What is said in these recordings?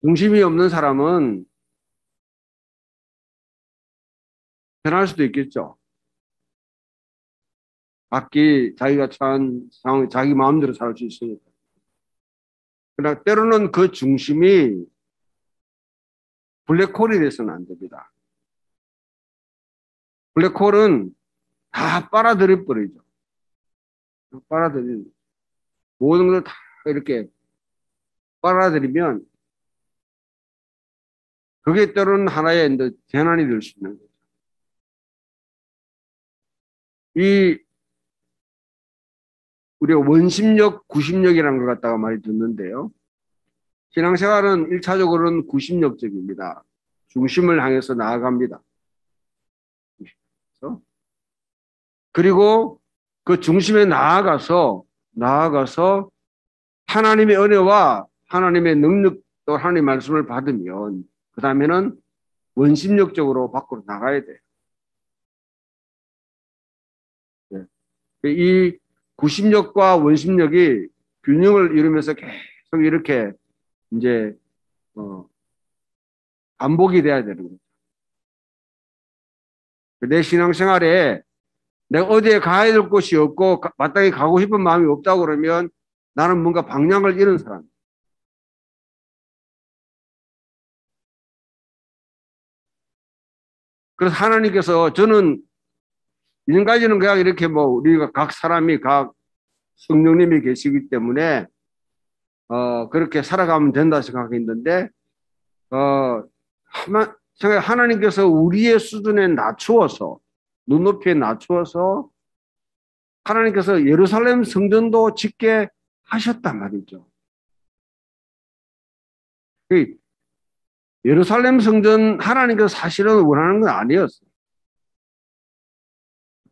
중심이 없는 사람은 편할 수도 있겠죠. 각기 자기가 처한 상황, 자기 마음대로 살 수 있으니까. 그러나 때로는 그 중심이 블랙홀이 돼서는 안 됩니다. 블랙홀은 다 빨아들여 버리죠. 빨아들이는 모든 걸 다 이렇게 빨아들이면 그게 때로는 하나의 이제 재난이 될 수 있는 거죠. 이 우리가 원심력, 구심력이라는 걸 갖다가 많이 듣는데요. 신앙생활은 1차적으로는 구심력적입니다. 중심을 향해서 나아갑니다. 그리고 그 중심에 나아가서 하나님의 은혜와 하나님의 능력 또 하나님의 말씀을 받으면 그 다음에는 원심력적으로 밖으로 나가야 돼요. 이 구심력과 원심력이 균형을 이루면서 계속 이렇게 이제 반복이 돼야 되는 거죠. 내 신앙생활에 내가 어디에 가야 될 곳이 없고 마땅히 가고 싶은 마음이 없다고 그러면 나는 뭔가 방향을 잃은 사람. 그래서 하나님께서 저는 이전까지는 그냥 이렇게 뭐 우리가 각 사람이 각 성령님이 계시기 때문에 그렇게 살아가면 된다 생각했는데 하나님께서 우리의 수준에 낮추어서 눈높이에 낮추어서 하나님께서 예루살렘 성전도 짓게 하셨단 말이죠. 예루살렘 성전 하나님께서 사실은 원하는 건 아니었어요.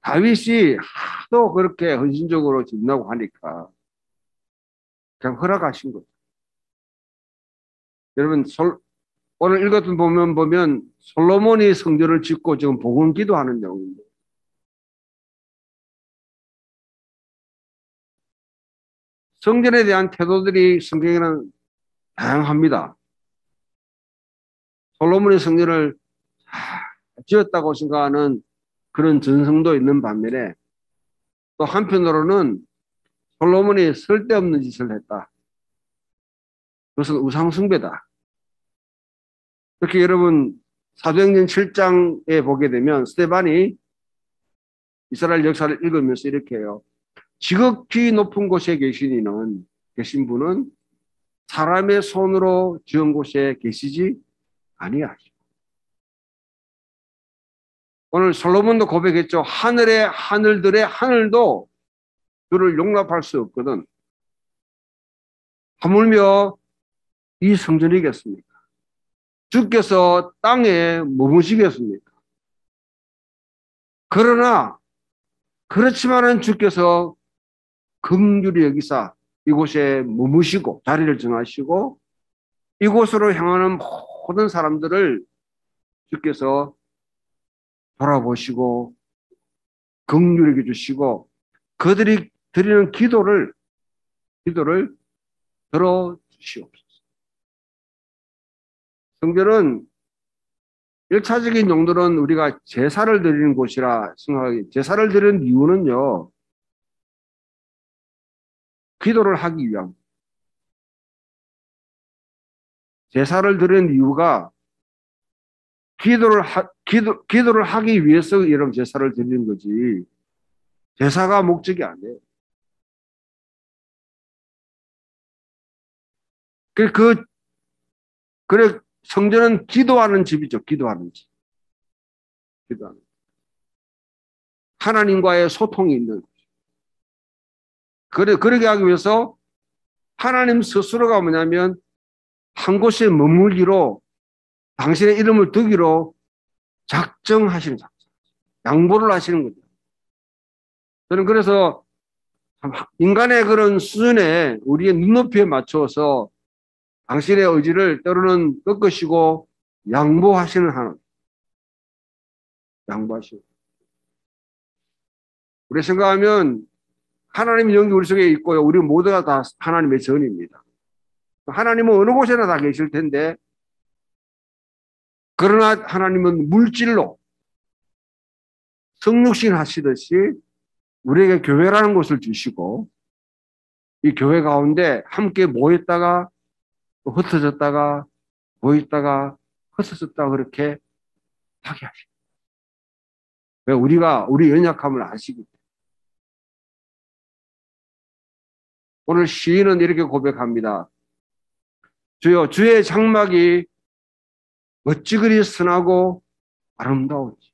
다윗이 하도 그렇게 헌신적으로 짓는다고 하니까 그냥 허락하신 거죠. 여러분 오늘 읽었던 보면 솔로몬이 성전을 짓고 지금 복음 기도하는 내용입니다. 성전에 대한 태도들이 성경에는 다양합니다. 솔로몬의 성전을 지었다고 생각하는 그런 전성도 있는 반면에 또 한편으로는 솔로몬이 쓸데없는 짓을 했다. 그것은 우상숭배다. 이렇게 여러분 사도행전 7장에 보게 되면 스데반이 이스라엘 역사를 읽으면서 이렇게 해요. 지극히 높은 곳에 계신 분은 사람의 손으로 지은 곳에 계시지 아니하시고. 오늘 솔로몬도 고백했죠. 하늘의 하늘들의 하늘도 그를 용납할 수 없거든. 하물며 이 성전이겠습니까? 주께서 땅에 머무시겠습니까? 그러나 그렇지만은 주께서 긍휼히 여기사 이곳에 머무시고 자리를 정하시고 이곳으로 향하는 모든 사람들을 주께서 돌아보시고 긍휼히 여겨주시고 그들이 드리는 기도를 들어주시옵소서. 성전은 1차적인 용도는 우리가 제사를 드리는 곳이라 생각하기, 제사를 드리는 이유는요, 기도를 하기 위함. 제사를 드리는 이유가 기도를 하기 위해서 이런 제사를 드리는 거지, 제사가 목적이 아니에요. 그래, 성전은 기도하는 집이죠, 기도하는 집. 하나님과의 소통이 있는. 그러게 하기 위해서 하나님 스스로가 뭐냐면 한 곳에 머물기로 당신의 이름을 두기로 작정하시는 작정. 양보를 하시는 거죠. 저는 그래서 인간의 그런 수준에 우리의 눈높이에 맞춰서 당신의 의지를 때로는 꺾으시고 양보하시는 하나님. 양보하시고. 우리 생각하면 하나님의 영이 우리 속에 있고요. 우리 모두가 다 하나님의 전입니다. 하나님은 어느 곳에나 다 계실 텐데, 그러나 하나님은 물질로 성육신 하시듯이 우리에게 교회라는 곳을 주시고, 이 교회 가운데 함께 모였다가 또 흩어졌다가 모였다가 흩어졌다가 그렇게 하게 하십니다. 왜? 우리가 우리 연약함을 아시기 때문에. 오늘 시인은 이렇게 고백합니다. 주여, 주의 장막이 어찌 그리 선하고 아름다운지,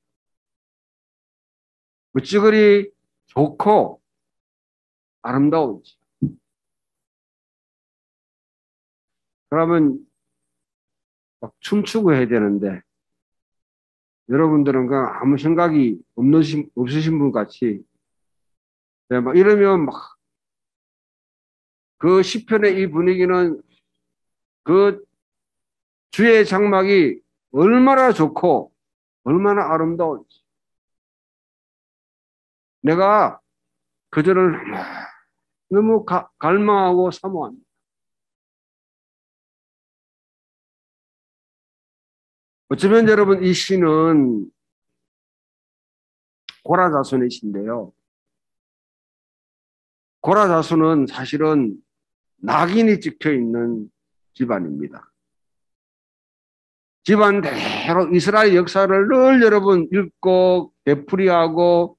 어찌 그리 좋고 아름다운지. 그러면 막 춤추고 해야 되는데, 여러분들은 그냥 아무 생각이 없으신 분 같이, 네, 막 이러면 막 그 시편의 이 분위기는 그 주의 장막이 얼마나 좋고 얼마나 아름다운지. 내가 그들을 너무 갈망하고 사모합니다. 어쩌면 여러분 이 시는 고라 자손이신데요. 고라 자손은 사실은 낙인이 찍혀 있는 집안입니다. 집안대로 이스라엘 역사를 늘 여러분 읽고 되풀이하고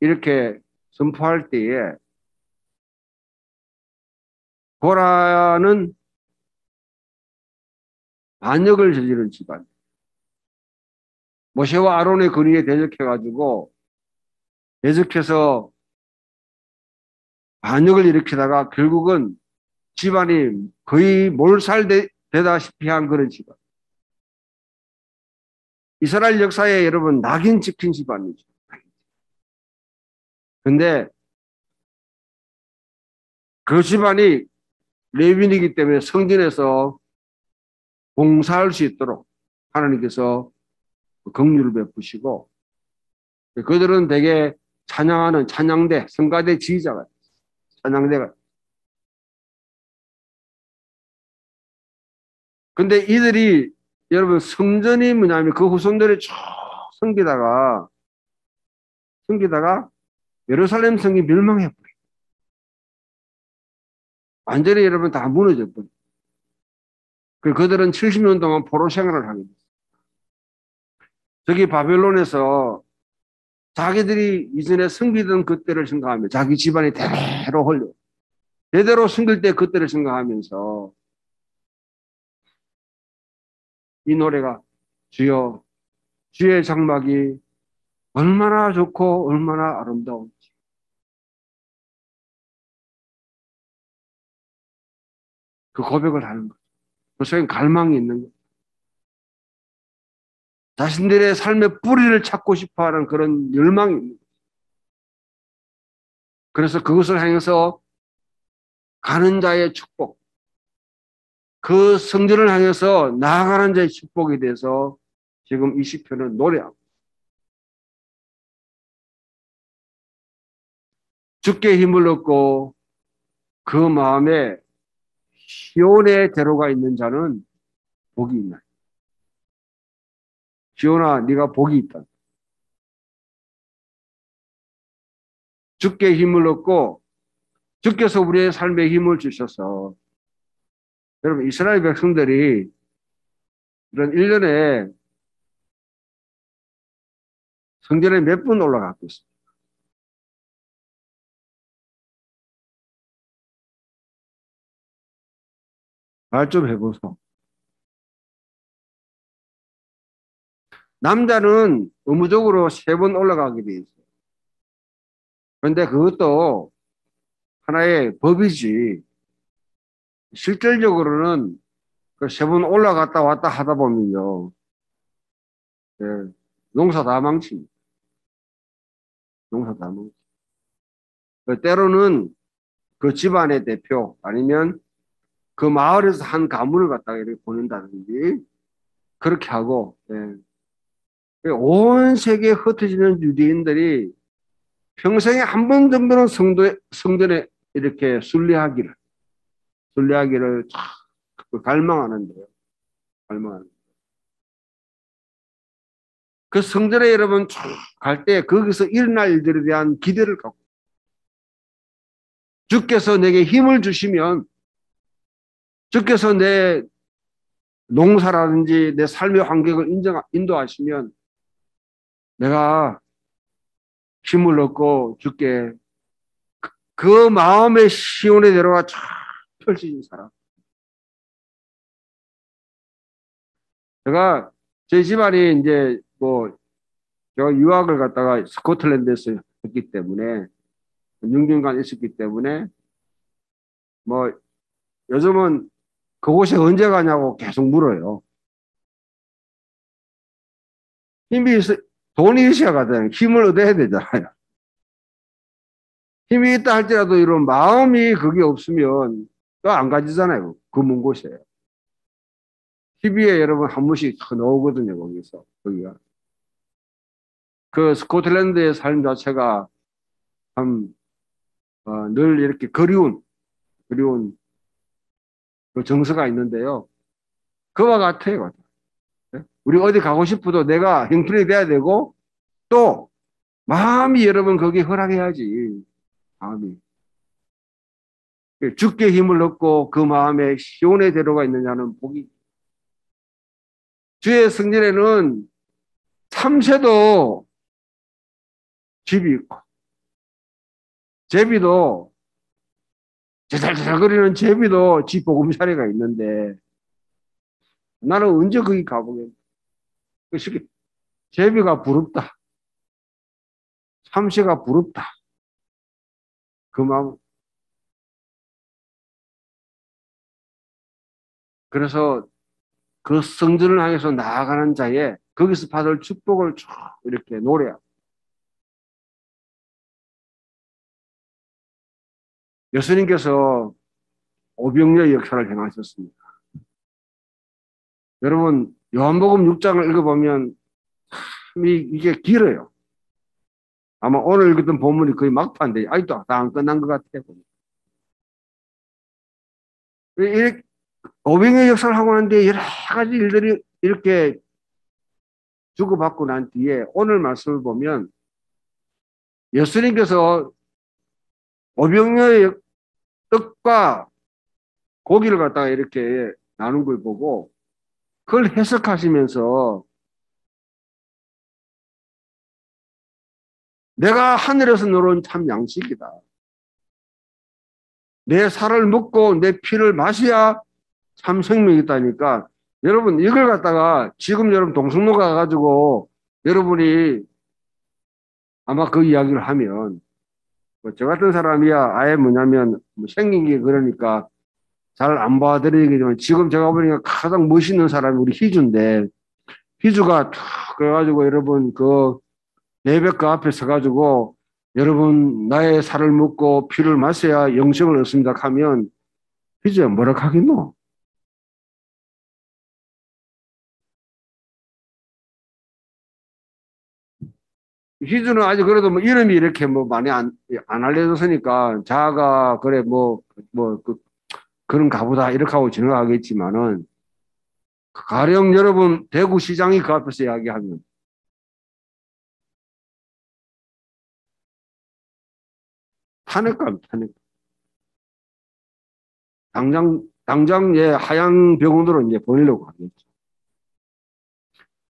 이렇게 선포할 때에 고라는 반역을 저지른 집안. 모세와 아론의 권위에 대적해가지고 대적해서 반역을 일으키다가 결국은 집안이 거의 몰살되다시피 한 그런 집안. 이스라엘 역사에 여러분 낙인 찍힌 집안이죠. 근데 그 집안이 레위인이기 때문에 성전에서 봉사할 수 있도록 하나님께서 긍휼을 베푸시고, 그들은 되게 찬양하는 찬양대, 성가대 지휘자가 찬양대가. 근데 이들이 여러분 성전이 뭐냐면 그 후손들이 쭉 섬기다가 예루살렘 성이 멸망해버려요. 완전히 여러분 다 무너져버려요. 그들은 70년 동안 포로 생활을 하게 됐어요. 저기 바벨론에서 자기들이 이전에 섬기던 그때를 생각하며 자기 집안이 대대로 홀려. 대대로 섬길 때 그때를 생각하면서 이 노래가 주여, 주의 장막이 얼마나 좋고 얼마나 아름다운지. 그 고백을 하는 거죠. 그 속에 갈망이 있는 거죠. 자신들의 삶의 뿌리를 찾고 싶어하는 그런 열망이 있는 거죠. 그래서 그것을 향해서 가는 자의 축복, 그 성전을 향해서 나아가는 자의 축복에 대해서 지금 이 시편은 노래하고, 주께 힘을 얻고 그 마음에 시온의 대로가 있는 자는 복이 있나니. 시온아, 네가 복이 있다. 주께 힘을 얻고 주께서 우리의 삶에 힘을 주셔서, 여러분 이스라엘 백성들이 이런 1년에 성전에 몇 번 올라갔고 있습니다. 말 좀 해보소. 남자는 의무적으로 3번 올라가게 돼 있어요. 그런데 그것도 하나의 법이지, 실질적으로는 그 3번 올라갔다 왔다 하다 보면요, 예, 농사 다 망칩니다. 농사 다 망칩니다. 때로는 그 집안의 대표 아니면 그 마을에서 한 가문을 갖다가 이렇게 보낸다든지 그렇게 하고, 예. 온 세계에 흩어지는 유대인들이 평생에 한 번 정도는 성전에 이렇게 순례하기를, 순례하기를 참 갈망하는데요. 갈망하는. 그 성전에 여러분 갈 때 거기서 일어날 일들에 대한 기대를 갖고 주께서 내게 힘을 주시면 주께서 내 농사라든지 내 삶의 환경을 인도하시면 내가 힘을 얻고 주께 그 마음의 시온의 대로가 쫙 펼쳐진 사람. 제가 저희 집안이 이제 뭐 제가 유학을 갔다가 스코틀랜드에서 했기 때문에 6년간 있었기 때문에 뭐 요즘은 그곳에 언제 가냐고 계속 물어요. 힘이 있어, 돈이 있어야 가잖아요. 힘을 얻어야 되잖아요. 힘이 있다 할지라도 이런 마음이 그게 없으면 또 안 가지잖아요. 그 먼 곳에. TV에 여러분 한 번씩 나오거든요. 거기서. 거기가. 그 스코틀랜드의 삶 자체가 참, 늘 이렇게 그리운 그 정서가 있는데요. 그와 같아요. 우리 어디 가고 싶어도 내가 형편이 돼야 되고 또 마음이 여러분 거기 허락해야지. 마음이. 주께 힘을 얻고 그 마음에 시온의 대로가 있느냐는 복이. 주의 성전에는 참새도 집이 있고 제비도 제잘제잘거리는 제비도 집 보금자리가 있는데 나는 언제 거기 가보겠나. 제비가 부럽다. 참새가 부럽다. 그 마음. 그래서 그 성전을 향해서 나아가는 자에 거기서 받을 축복을 쭉 이렇게 노래하고. 예수님께서 오병이어의 역사를 행하셨습니다. 여러분 요한복음 6장을 읽어보면 참 이게 길어요. 아마 오늘 읽었던 본문이 거의 막판인데 아직도 다 안 끝난 것 같아요. 이렇게 오병이어 역사를 하고 나는데 여러 가지 일들이 이렇게 주고받고 난 뒤에 오늘 말씀을 보면 예수님께서 오병이어의 떡과 고기를 갖다가 이렇게 나눈 걸 보고 그걸 해석하시면서 내가 하늘에서 내려온 참 양식이다. 내 살을 먹고 내 피를 마셔야 참 생명이 있다니까. 여러분 이걸 갖다가 지금 여러분 동성로 가가지고 여러분이 아마 그 이야기를 하면 뭐저 같은 사람이야 아예 뭐냐면 뭐 생긴 게 그러니까 잘 안 봐드리겠지만 지금 제가 보니까 가장 멋있는 사람이 우리 희주인데 희주가 툭 그래가지고 여러분 그 예배 그 앞에 서가지고 여러분 나의 살을 먹고 피를 마셔야 영생을 얻습니다 하면 희주야 뭐라 하겠노? 희주는 아직 그래도 뭐 이름이 이렇게 뭐 많이 안 알려졌으니까 자가 그래 그런 가보다 이렇게 하고 지나가겠지만은 가령 여러분 대구시장이 그 앞에서 이야기하면 탄핵감. 당장 예 하얀 병원으로 이제 보내려고 하겠죠.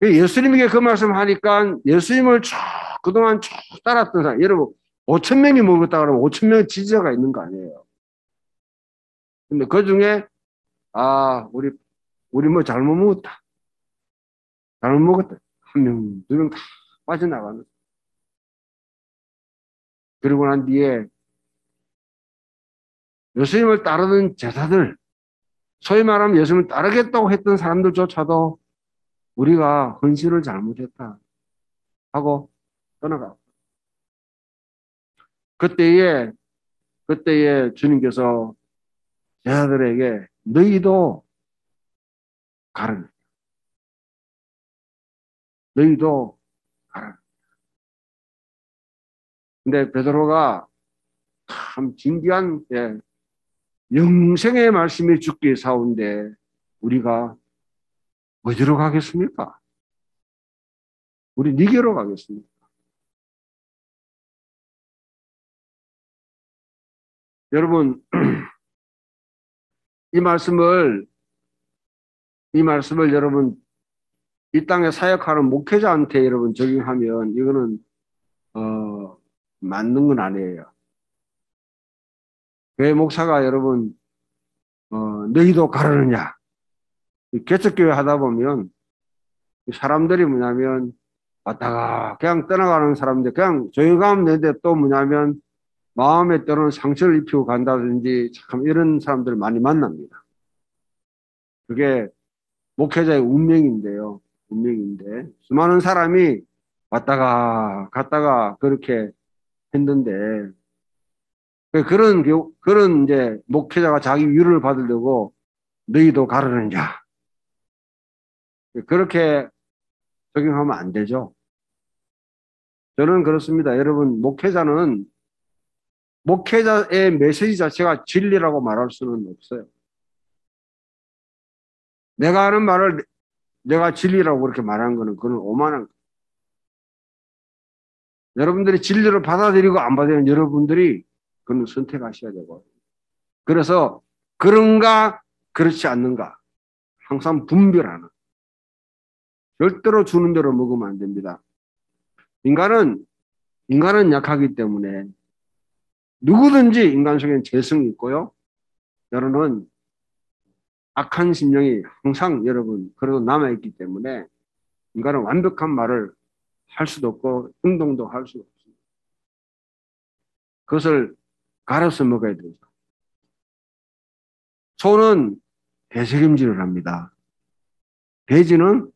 예수님에게 그 말씀하니까 예수님을 쭉 그동안 쭉 따랐던 사람 여러분 5천 명이 먹었다 그러면 5천 명의 지지자가 있는 거 아니에요. 근데 그 중에 아 우리 뭐 잘못 먹었다 한 명, 두 명 다 빠져나가는. 그러고 난 뒤에 예수님을 따르는 제자들 소위 말하면 예수님을 따르겠다고 했던 사람들조차도 우리가 헌신을 잘못했다 하고 떠나가. 그때에 주님께서 제자들에게 너희도 가라. 너희도 가라. 근데 베드로가 참 진귀한 영생의 말씀이 죽게 사온데 우리가 어디로 가겠습니까? 우리 니게로 가겠습니까? 여러분, 이 말씀을 여러분 이 땅에 사역하는 목회자한테 여러분 적용하면 이거는 맞는 건 아니에요. 왜 목사가 여러분 너희도 가르느냐? 개척교회 하다 보면 사람들이 뭐냐면 왔다가 그냥 떠나가는 사람들 그냥 조용히 가면 되는데 또 뭐냐면 마음에 때로는 상처를 입히고 간다든지 참 이런 사람들을 많이 만납니다. 그게 목회자의 운명인데요. 운명인데 수많은 사람이 왔다가 갔다가 그렇게 했는데 그런 이제 목회자가 자기 위로를 받으려고 너희도 가르느냐 그렇게 적용하면 안 되죠. 저는 그렇습니다. 여러분 목회자의 메시지 자체가 진리라고 말할 수는 없어요. 내가 하는 말을 내가 진리라고 그렇게 말하는 거는 그건 오만한 거예요. 여러분들이 진리를 받아들이고 안 받아들이는 여러분들이 그건 선택하셔야 되고 그래서 그런가 그렇지 않는가 항상 분별하는 절대로 주는 대로 먹으면 안 됩니다. 인간은 약하기 때문에 누구든지 인간 속에는 죄성이 있고요. 여러분은 악한 심령이 항상 여러분 그래도 남아있기 때문에 인간은 완벽한 말을 할 수도 없고 행동도 할 수도 없습니다. 그것을 갈아서 먹어야 되죠. 소는 되새김질을 합니다. 돼지는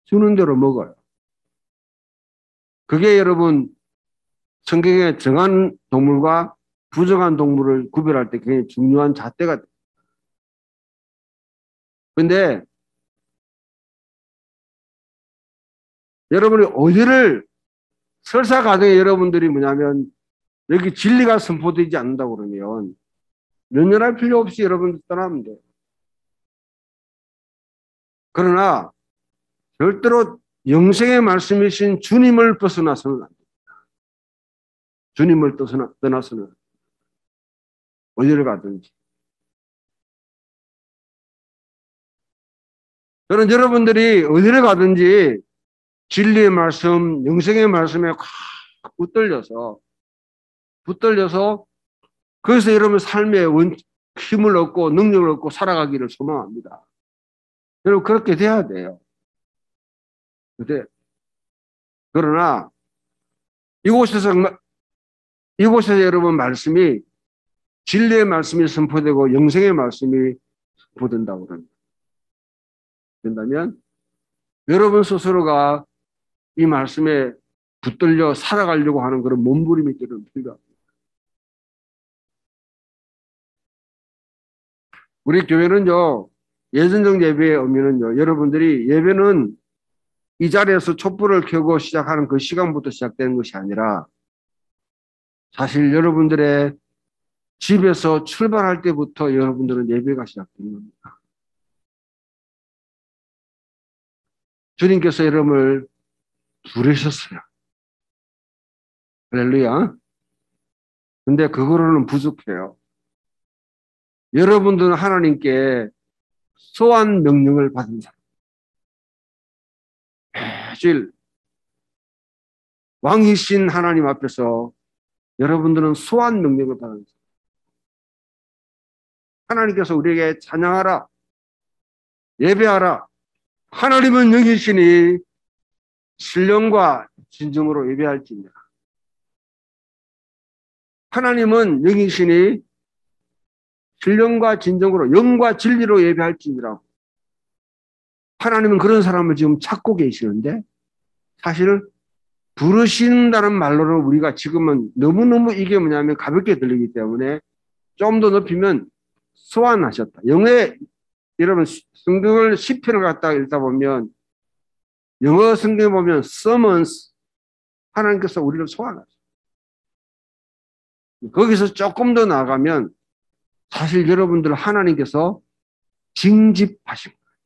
주는 대로 먹어요. 그게 여러분 성경에 정한 동물과 부정한 동물을 구별할 때 굉장히 중요한 잣대가 돼요. 근데 여러분이 어디를 설사 가정에 여러분들이 뭐냐면 여기 진리가 선포되지 않는다고 그러면 연연할 필요 없이 여러분들 떠나면 돼요. 그러나 절대로 영생의 말씀이신 주님을 벗어나서는 안 됩니다. 주님을 떠나서는 어디를 가든지. 저는 여러분들이 어디를 가든지 진리의 말씀, 영생의 말씀에 확 붙들려서 그래서 여러분 삶에 힘을 얻고 능력을 얻고 살아가기를 소망합니다. 여러분 그렇게 돼야 돼요. 그러나 이곳에서 여러분 말씀이 진리의 말씀이 선포되고 영생의 말씀이 선포된다고 합니다. 된다면 여러분 스스로가 이 말씀에 붙들려 살아가려고 하는 그런 몸부림이 필요합니다. 우리 교회는요, 예전적 예배의 의미는요, 여러분들이 예배는 이 자리에서 촛불을 켜고 시작하는 그 시간부터 시작되는 것이 아니라 사실 여러분들의 집에서 출발할 때부터 여러분들은 예배가 시작되는 겁니다. 주님께서 여러분을 부르셨어요. 할렐루야. 근데 그거로는 부족해요. 여러분들은 하나님께 소환 명령을 받은 사람. 매일 왕이신 하나님 앞에서 여러분들은 소환 명령을 받은 사람. 하나님께서 우리에게 찬양하라, 예배하라. 하나님은 영이시니 신령과 진정으로 예배할지니라. 하나님은 영이시니 신령과 진정으로 영과 진리로 예배할지니라. 하나님은 그런 사람을 지금 찾고 계시는데 사실 부르신다는 말로는 우리가 지금은 너무너무 이게 뭐냐면 가볍게 들리기 때문에 좀 더 높이면 소환하셨다. 영어에 여러분 성경을 시편을 갖다가 읽다 보면 영어 성경에 보면 summons 하나님께서 우리를 소환하셨어요. 거기서 조금 더 나아가면 사실 여러분들 하나님께서 징집하신 거예요.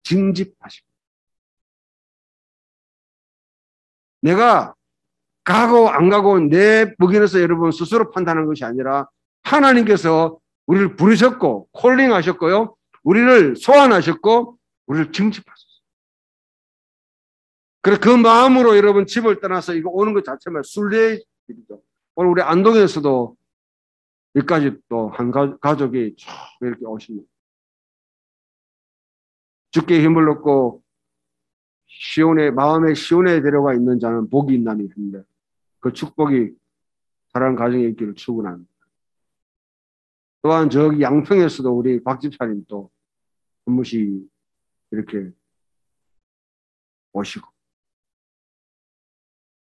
징집하신 거예요. 내가 가고 안 가고 내 의견에서 여러분 스스로 판단하는 것이 아니라 하나님께서 우리를 부르셨고 콜링하셨고요. 우리를 소환하셨고 우리를 징집하셨어요. 그래서 그 마음으로 여러분 집을 떠나서 이거 오는 것 자체만 순례의 일이죠. 오늘 우리 안동에서도 여기까지 또 한 가족이 쭉 이렇게 오십니다. 주께 힘을 얻고 시온에 마음의 시온에 데려가 있는 자는 복이 있나니 했는데 그 축복이 사랑하는 가정에 있기를 축원합니다. 또한 저기 양평에서도 우리 박 집사님 또 한 번씩 이렇게 오시고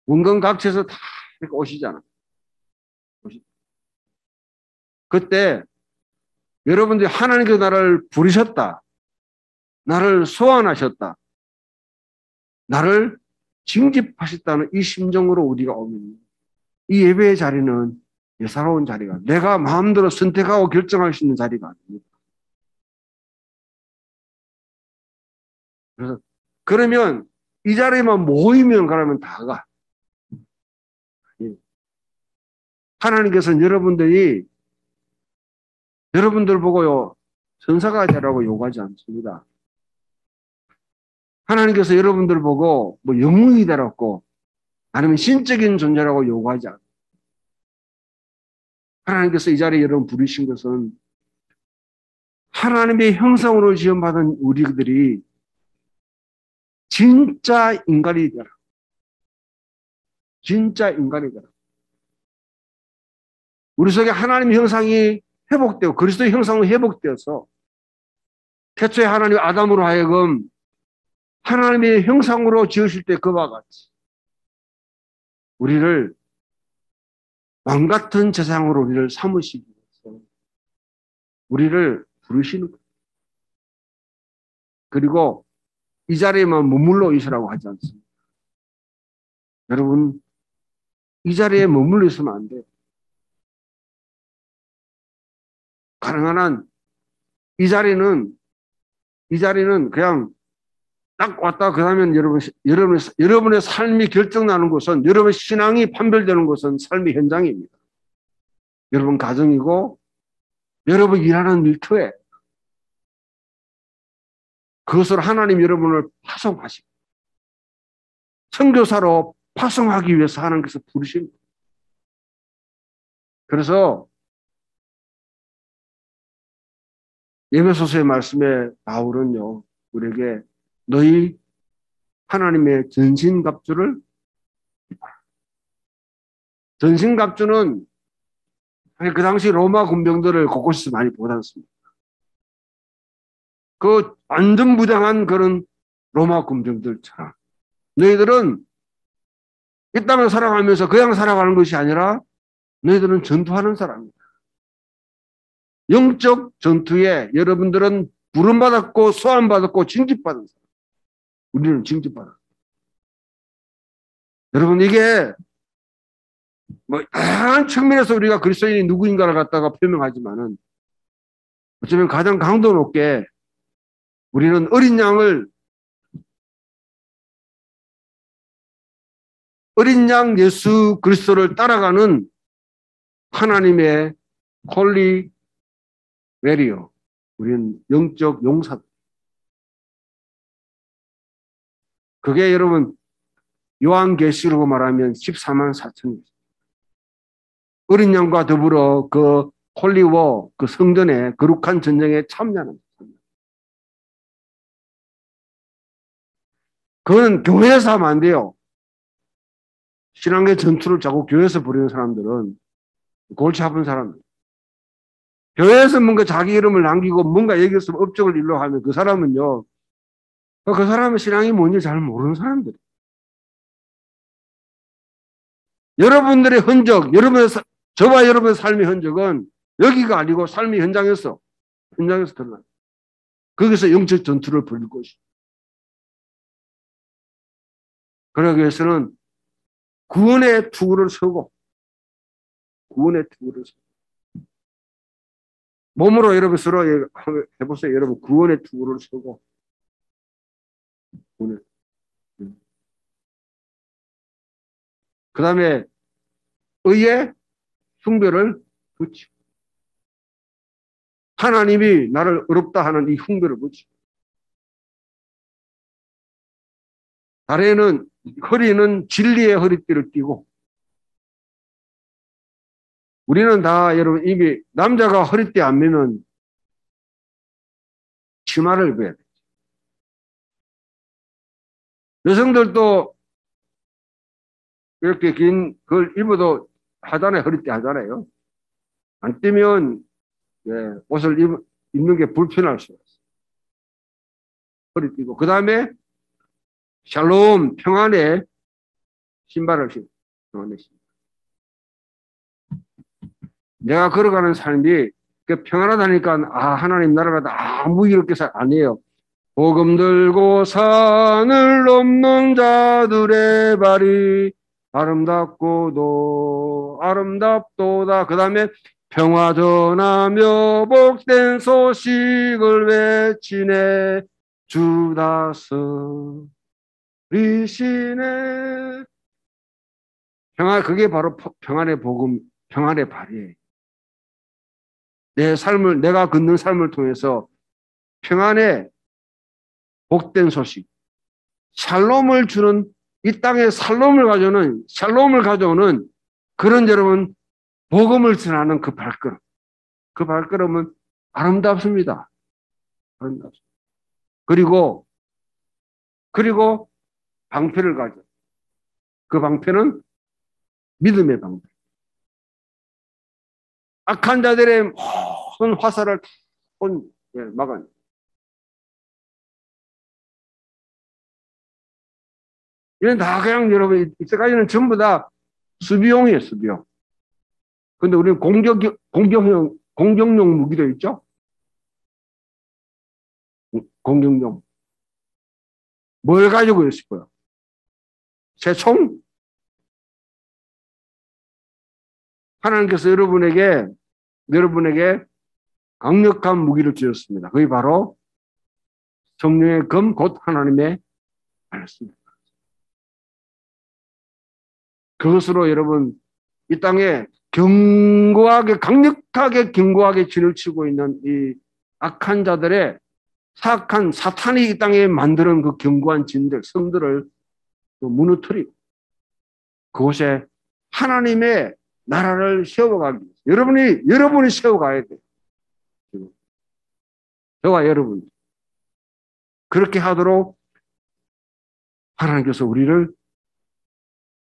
원근각지에서 다 이렇게 오시잖아. 그때 여러분들이 하나님께서 나를 부르셨다. 나를 소환하셨다. 나를 징집하셨다는 이 심정으로 우리가 오면 이 예배의 자리는 예사로운 자리가 내가 마음대로 선택하고 결정할 수 있는 자리가 아닙니다. 그래서 그러면 이 자리에만 모이면 그러면 다 가. 하나님께서는 여러분들 보고요 선사가 되라고 요구하지 않습니다. 하나님께서 여러분들 보고 뭐 영웅이 되라고 아니면 신적인 존재라고 요구하지 않아요. 하나님께서 이 자리에 여러분 부르신 것은 하나님의 형상으로 지음받은 우리들이 진짜 인간이 되라. 진짜 인간이 되라. 우리 속에 하나님의 형상이 회복되고 그리스도의 형상으로 회복되어서 태초에 하나님 아담으로 하여금 하나님의 형상으로 지으실 때 그와 같이 우리를 왕같은 제상으로 우리를 삼으시기 위해서 우리를 부르시는 거예요. 그리고 이 자리에만 머물러 있으라고 하지 않습니다. 여러분 이 자리에 머물러 있으면 안 돼요. 가능한 한 이 자리는 그냥 딱 왔다 그러면 여러분의 삶이 결정나는 것은 여러분의 신앙이 판별되는 것은 삶의 현장입니다. 여러분 가정이고 여러분 일하는 일터에 그것을 하나님 여러분을 파송하시고 선교사로 파송하기 위해서 하나님께서 부르십니다. 그래서 에베소서의 말씀에 바울은요 우리에게 너희 하나님의 전신갑주를 전신갑주는 그 당시 로마 군병들을 곳곳에서 많이 보았습니다. 그 완전 무장한 그런 로마 군병들처럼 너희들은 이 땅을 살아가면서 그냥 살아가는 것이 아니라 너희들은 전투하는 사람이다. 영적 전투에 여러분들은 부름받았고 소환받았고 징집받은 사람. 우리는 징집받았다. 여러분 이게 뭐 다양한 측면에서 우리가 그리스도인이 누구인가를 갖다가 표명하지만은 어쩌면 가장 강도 높게 우리는 어린 양 예수 그리스도를 따라가는 하나님의 홀리 웨리어. 우리는 영적 용사. 그게 여러분 요한계시록으로 말하면 14만 4천입니다. 어린 양과 더불어 그 홀리워 그 성전의 거룩한 전쟁에 참여하는 겁니다. 그건 교회에서 하면 안 돼요. 신앙의 전투를 자꾸 교회에서 부리는 사람들은 골치 아픈 사람들. 교회에서 뭔가 자기 이름을 남기고 뭔가 여기서 업적을 일로 하면 그 사람은요. 그 사람은 신앙이 뭔지 잘 모르는 사람들. 여러분들의 흔적, 저와 여러분의 삶의 흔적은 여기가 아니고 삶의 현장에서 드러나요. 거기서 영적 전투를 벌일 것이죠. 그러기 위해서는 구원의 투구를 서고 몸으로 여러분 서로 해보세요. 여러분 구원의 투구를 서고 그 다음에 의의 흉배를 붙이고 하나님이 나를 어렵다 하는 이 흉배를 붙이고 다리에는 허리는 진리의 허리띠를 띠고 우리는 다 여러분 이미 남자가 허리띠 안 매면 치마를 입어야 돼. 여성들도 이렇게 긴 걸 입어도 하잖아요. 허리띠 하잖아요. 안 띠면 옷을 입는 게 불편할 수가 있어요. 허리띠고 그 다음에 샬롬 평안의 신발을 신고 내가 걸어가는 삶이 평안하다니까 하나님 나라가 아무 일 없게 아니에요. 복음 들고 산을 넘는 자들의 발이 아름답고도 아름답도다. 그 다음에 평화 전하며 복된 소식을 외치네 주 다스리시네. 평화 그게 바로 평안의 복음 평안의 발이에요. 내 삶을 내가 걷는 삶을 통해서 평안의 복된 소식 샬롬을 주는 이 땅에 샬롬을 가져오는 그런 여러분 복음을 전하는 그 발걸음은 아름답습니다. 아름답습니다. 그리고 방패를 가져. 그 방패는 믿음의 방패. 악한 자들의 모든 화살을 막아요. 이런 다 그냥 여러분 이때까지는 전부 다 수비용이에요, 수비용. 근데 우리는 공격용 무기도 있죠? 공격용. 뭘 가지고 있을까요? 새총? 하나님께서 여러분에게 강력한 무기를 주셨습니다. 그게 바로 성령의 검, 곧 하나님의 말씀입니다. 그것으로 여러분 이 땅에 강력하게 견고하게 진을 치고 있는 이 악한 자들의 사악한 사탄이 이 땅에 만드는 그 견고한 진들, 성들을 무너뜨리고 그곳에 하나님의 나라를 세워가기 위해서 여러분이 세워가야 돼요. 저와 여러분 그렇게 하도록 하나님께서 우리를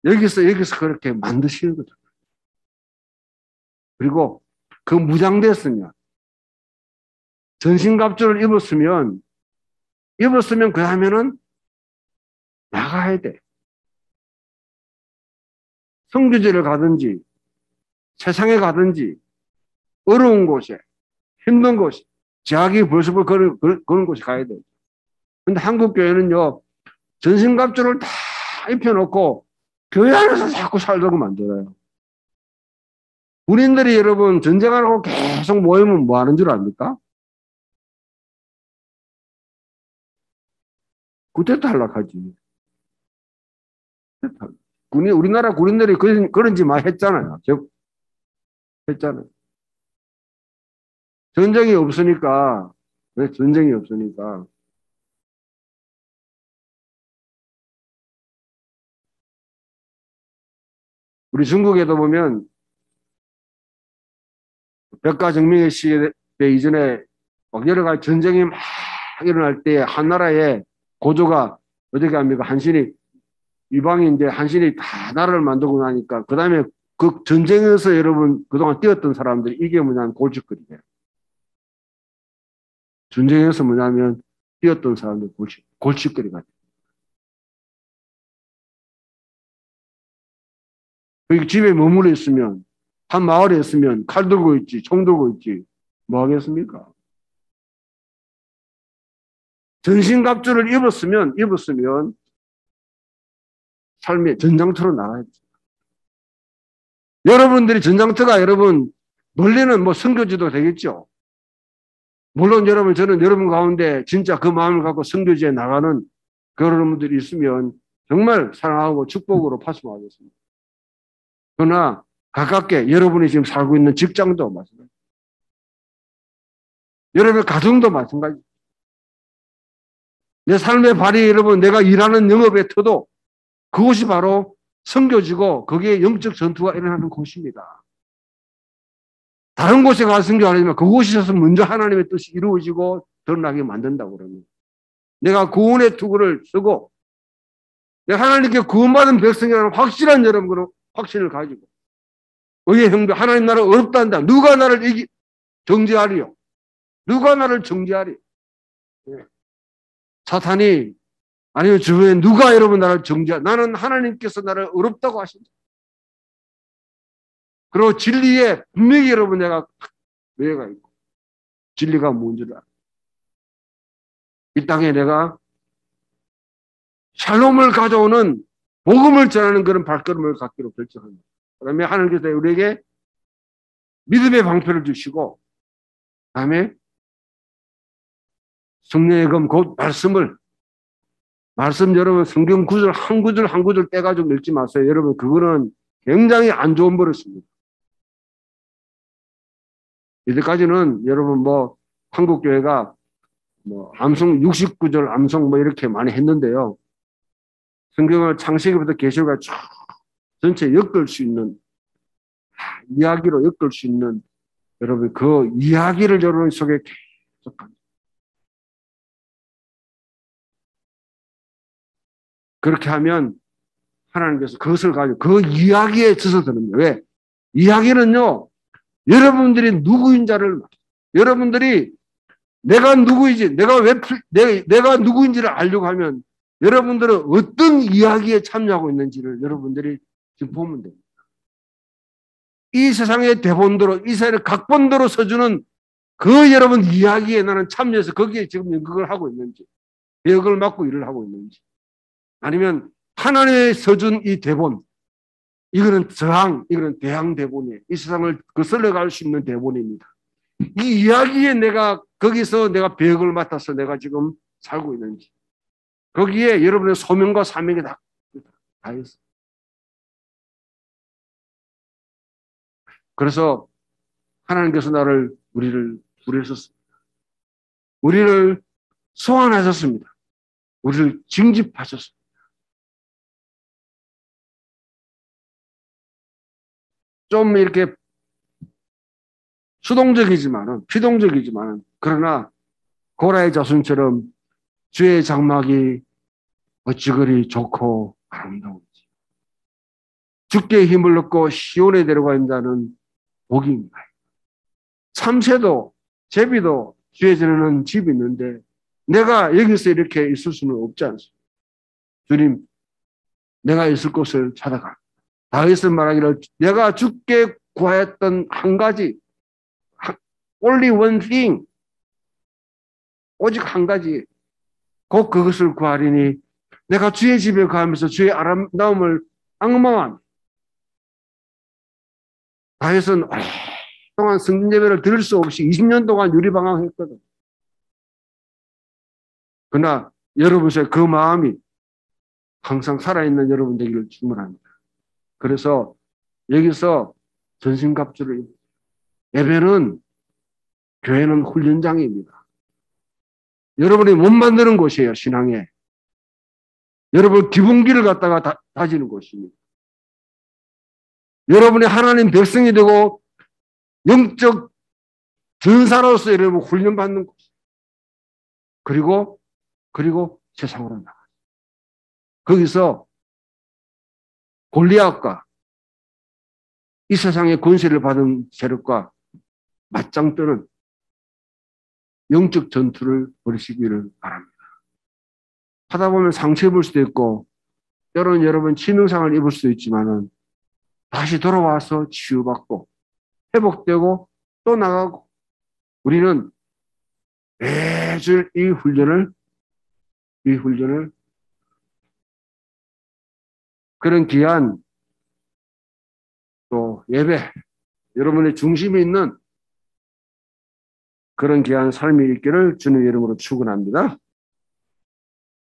여기서 그렇게 만드시는 거죠. 그리고 그 무장됐으면 전신갑주를 입었으면 그 다음에는 나가야 돼. 성교제를 가든지 세상에 가든지 어려운 곳에 힘든 곳에 제약이 벌써 그런 곳에 가야 돼. 근데 한국 교회는요 전신갑주를 다 입혀놓고 교회 안에서 자꾸 살도록 만들어요. 군인들이 여러분 전쟁하라고 계속 모이면 뭐 하는 줄 압니까? 그때 탈락하지. 우리나라 군인들이 그런 짓 많이 했잖아요. 했잖아요. 전쟁이 없으니까. 왜 전쟁이 없으니까. 우리 중국에도 보면 백가정명의 시대 이전에 막 여러 가지 전쟁이 막 일어날 때 한 나라의 고조가 어떻게 합니까? 이방이 이제 한신이 다 나라를 만들고 나니까 그 다음에 그 전쟁에서 여러분 그동안 뛰었던 사람들이 이게 뭐냐면 골칫거리예요. 전쟁에서 뭐냐면 뛰었던 사람들 골칫거리가 돼요. 여기 집에 머물러 있으면 한 마을에 있으면 칼 들고 있지 총 들고 있지 뭐 하겠습니까? 전신갑주를 입었으면 삶의 전장터로 나가야 돼요. 여러분들이 전장터가 여러분 멀리는 뭐 선교지도 되겠죠. 물론 여러분, 저는 여러분 가운데 진짜 그 마음을 갖고 선교지에 나가는 그런 분들이 있으면 정말 사랑하고 축복으로 파송하겠습니다. 그러나 가깝게 여러분이 지금 살고 있는 직장도 마찬가지, 여러분의 가정도 마찬가지. 내 삶의 발이 여러분, 내가 일하는 영업의 터도 그곳이 바로 선교지고 거기에 영적 전투가 일어나는 곳입니다. 다른 곳에 가서 선교하려면 그곳에서 먼저 하나님의 뜻이 이루어지고 드러나게 만든다고 그러면, 내가 구원의 투구를 쓰고 내가 하나님께 구원받은 백성이라는 확실한 여러분으로 확신을 가지고 의의 형배, 하나님 나라 어렵다 한다. 누가 나를 정죄하리요? 누가 나를 정죄하리? 사탄이, 아니면 주변에 누가 여러분 나를 정죄하? 나는 하나님께서 나를 어렵다고 하신다. 그리고 진리에 분명히 여러분 내가 왜가 있고 진리가 뭔지를 알아. 이 땅에 내가 샬롬을 가져오는 복음을 전하는 그런 발걸음을 갖기로 결정합니다. 그러면 하나님께서 우리에게 믿음의 방패를 주시고, 다음에 성령의 검, 곧 말씀 여러분 성경 구절 한 구절 한 구절 떼가지고 읽지 마세요. 여러분 그거는 굉장히 안 좋은 버릇입니다. 이제까지는 여러분 뭐 한국 교회가 뭐 암송 69절 암송 뭐 이렇게 많이 했는데요. 성경을 창세기부터 계시록까지 쭉 전체 엮을 수 있는, 이야기로 엮을 수 있는, 여러분 그 이야기를 여러분 속에 계속, 그렇게 하면 하나님께서 그것을 가지고 그 이야기에 젖어드는 거예요. 왜? 이야기는요, 여러분들이 누구인 자를, 여러분들이 내가 누구인지, 내가 누구인지를 알려고 하면 여러분들은 어떤 이야기에 참여하고 있는지를 여러분들이 지금 보면 됩니다. 이 세상의 대본대로, 이 세상의 각본대로 써주는 그 여러분 이야기에 나는 참여해서 거기에 지금 연극을 하고 있는지, 역을 맡고 일을 하고 있는지, 아니면 하나님의 써준 이 대본, 이거는 이거는 대항 대본이에요. 이 세상을 거슬러갈 수 있는 대본입니다. 이 이야기에 내가 거기서 내가 배역을 맡아서 내가 지금 살고 있는지, 거기에 여러분의 소명과 사명이 다 있어요. 그래서 하나님께서 우리를 부르셨습니다. 우리를 소환하셨습니다. 우리를 징집하셨습니다. 좀 이렇게 수동적이지만은, 피동적이지만은, 그러나 고라의 자손처럼 주의 장막이 어찌 그리 좋고 아름다운지, 주께 힘을 얻고 시온에 데려가 인자는 복입니다. 참새도 제비도 주의 전에는 집이 있는데 내가 여기서 이렇게 있을 수는 없지 않습니까? 주님, 내가 있을 곳을 찾아가. 다윗은 말하기를 내가 주께 구하였던 한 가지, only one thing, 오직 한 가지, 곧 그것을 구하리니 내가 주의 집에 가면서 주의 아름다움을 앙망한. 다윗은 오랫동안 성전 예배를 드릴 수 없이 20년 동안 유리방황했거든. 그러나 여러분의 그 마음이 항상 살아있는 여러분 되기를 축원합니다. 그래서 여기서 전신갑주를, 예배는, 교회는 훈련장입니다. 여러분이 못 만드는 곳이에요. 신앙에 여러분 기본기를 갖다가 다지는 곳입니다. 여러분이 하나님 백성이 되고 영적 전사로서 여러분 훈련받는 곳. 그리고 세상으로 나가. 거기서 골리앗과 이 세상의 권세를 받은 세력과 맞짱 뜨는 영적 전투를 벌이시기를 바랍니다. 하다 보면 상처 입을 수도 있고, 때로는 여러분 치명상을 입을 수도 있지만은 다시 돌아와서 치유받고 회복되고 또 나가고, 우리는 매주 이 훈련을 그런 귀한 또 예배, 여러분의 중심에 있는 그런 귀한 삶이 있기를 주님 이름으로 축원합니다.